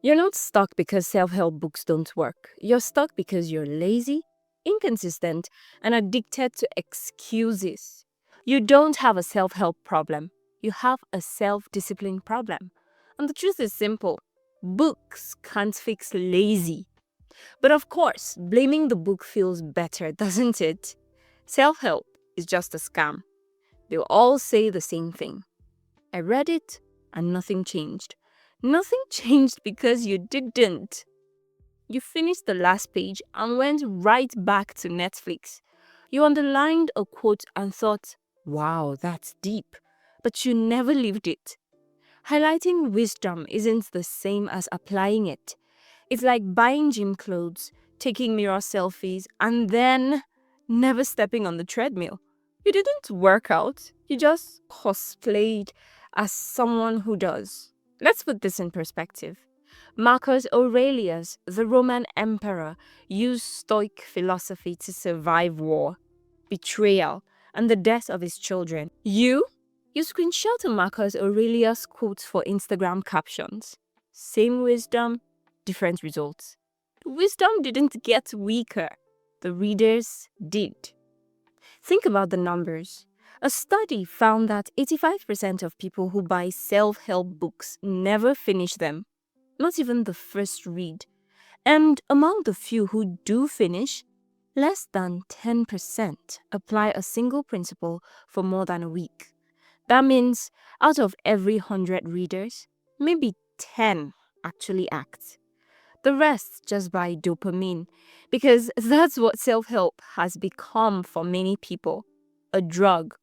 You're not stuck because self help books don't work. You're stuck because you're lazy, inconsistent, and addicted to excuses. You don't have a self help problem, you have a self discipline problem. And the truth is simple: books can't fix lazy. But of course, blaming the book feels better, doesn't it? Self help is just a scam. They'll all say the same thing. I read it and nothing changed. Nothing changed because you didn't. You finished the last page and went right back to Netflix. You underlined a quote and thought, wow, that's deep. But you never lived it. Highlighting wisdom isn't the same as applying it. It's like buying gym clothes, taking mirror selfies, and then never stepping on the treadmill. You didn't work out, you just cosplayed as someone who does. Let's put this in perspective. Marcus Aurelius, the Roman emperor, used Stoic philosophy to survive war, betrayal, and the death of his children. You screenshot a Marcus Aurelius quote for Instagram captions. Same wisdom, different results. The wisdom didn't get weaker, the readers did. Think about the numbers. A study found that 85% of people who buy self help books never finish them, not even the first read. And among the few who do finish, less than 10% apply a single principle for more than a week. That means out of every 100 readers, maybe 10 actually act. The rest just buy dopamine because that's what self help has become for many people: a drug,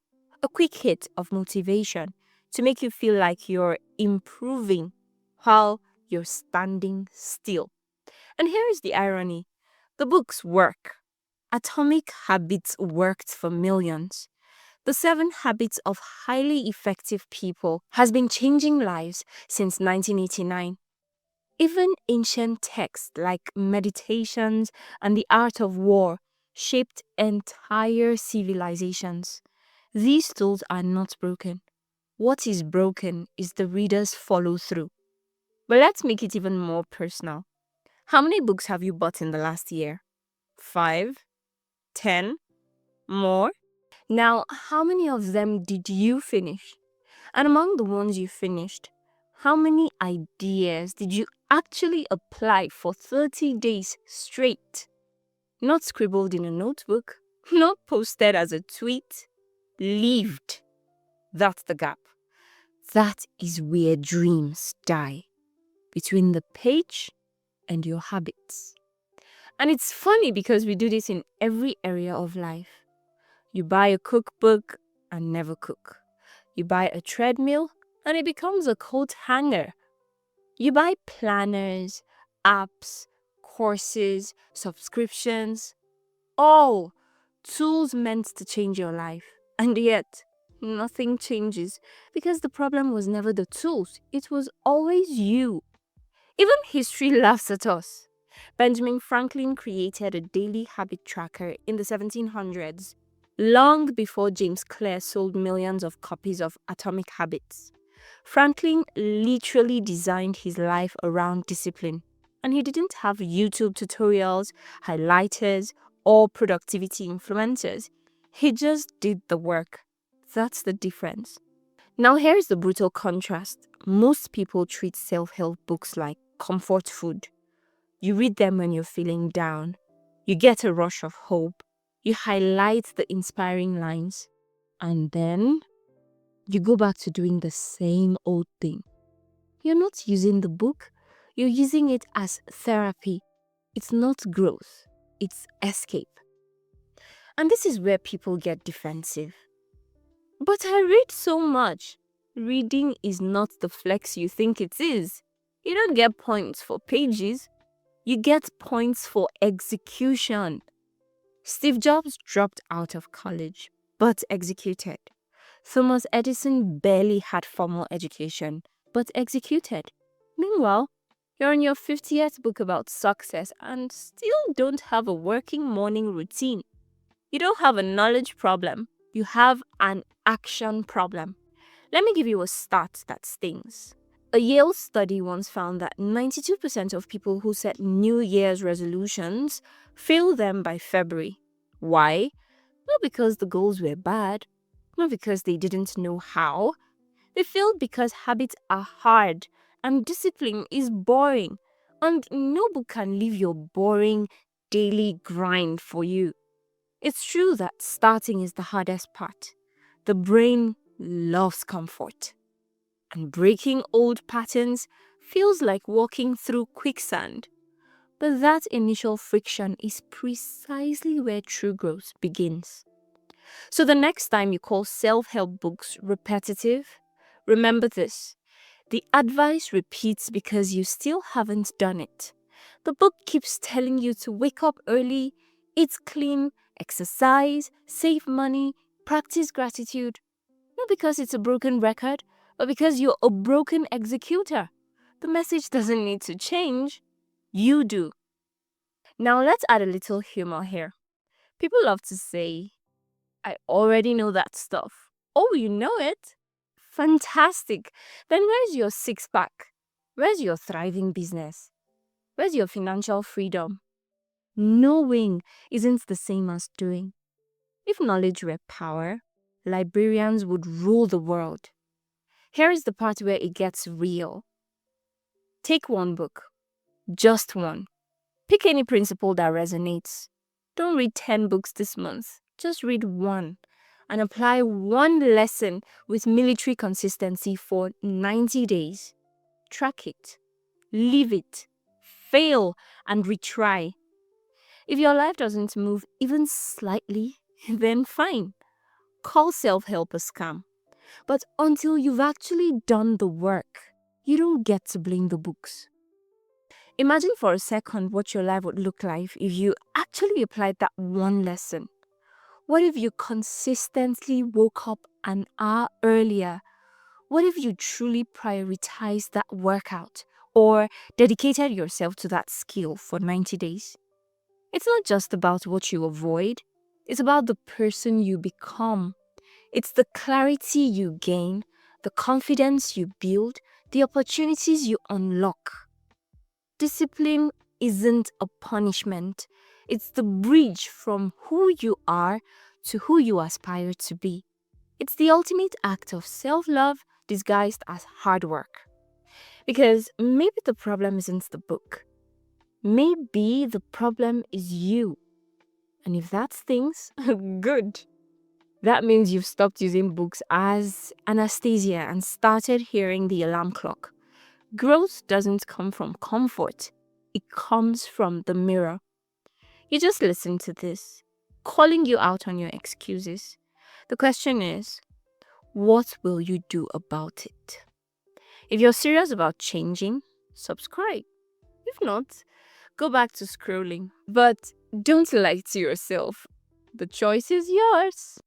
a quick hit of motivation to make you feel like you're improving while you're standing still. And here is the irony: the books work. Atomic Habits worked for millions. The Seven Habits of Highly Effective People has been changing lives since 1989. Even ancient texts like Meditations and The Art of War shaped entire civilizations. These tools are not broken. What is broken is the reader's follow through. But let's make it even more personal. How many books have you bought in the last year? 5? 10? More? Now, how many of them did you finish? And among the ones you finished, how many ideas did you actually apply for 30 days straight? Not scribbled in a notebook, not posted as a tweet, lived. That's the gap. That is where dreams die, between the page and your habits. And it's funny because we do this in every area of life. You buy a cookbook and never cook. You buy a treadmill and it becomes a coat hanger. You buy planners, apps, courses, subscriptions, all tools meant to change your life. And yet, nothing changes because the problem was never the tools, it was always you. Even history laughs at us. Benjamin Franklin created a daily habit tracker in the 1700s, long before James Clear sold millions of copies of Atomic Habits. Franklin literally designed his life around discipline, and he didn't have YouTube tutorials, highlighters, or productivity influencers. He just did the work. That's the difference. Now, here's the brutal contrast. Most people treat self help books like comfort food. You read them when you're feeling down, you get a rush of hope, you highlight the inspiring lines, and then you go back to doing the same old thing. You're not using the book, you're using it as therapy. It's not growth, it's escape. And this is where people get defensive. But I read so much. Reading is not the flex you think it is. You don't get points for pages, you get points for execution. Steve Jobs dropped out of college, but executed. Thomas Edison barely had formal education, but executed. Meanwhile, you're on your 50th book about success and still don't have a working morning routine. You don't have a knowledge problem, you have an action problem. Let me give you a stat that stings. A Yale study once found that 92% of people who set New Year's resolutions fail them by February. Why? Not because the goals were bad, not because they didn't know how. They failed because habits are hard and discipline is boring. And no book can leave your boring daily grind for you. It's true that starting is the hardest part. The brain loves comfort. And breaking old patterns feels like walking through quicksand. But that initial friction is precisely where true growth begins. So the next time you call self help books repetitive, remember this: the advice repeats because you still haven't done it. The book keeps telling you to wake up early, eat clean, exercise, save money, practice gratitude. Not because it's a broken record, but because you're a broken executor. The message doesn't need to change. You do. Now let's add a little humor here. People love to say, I already know that stuff. Oh, you know it? Fantastic. Then where's your six pack? Where's your thriving business? Where's your financial freedom? Knowing isn't the same as doing. If knowledge were power, librarians would rule the world. Here is the part where it gets real. Take one book, just one. Pick any principle that resonates. Don't read 10 books this month. Just read one and apply one lesson with military consistency for 90 days. Track it, leave it, fail, and retry. If your life doesn't move even slightly, then fine. Call self-help a scam. But until you've actually done the work, you don't get to blame the books. Imagine for a second what your life would look like if you actually applied that one lesson. What if you consistently woke up an hour earlier? What if you truly prioritized that workout or dedicated yourself to that skill for 90 days? It's not just about what you avoid, it's about the person you become. It's the clarity you gain, the confidence you build, the opportunities you unlock. Discipline isn't a punishment, it's the bridge from who you are to who you aspire to be. It's the ultimate act of self love disguised as hard work. Because maybe the problem isn't the book, maybe the problem is you. And if that stings, good. That means you've stopped using books as anesthesia and started hearing the alarm clock. Growth doesn't come from comfort, it comes from the mirror. You just listen to this, calling you out on your excuses. The question is, what will you do about it? If you're serious about changing, subscribe. If not, go back to scrolling. But don't lie to yourself. The choice is yours.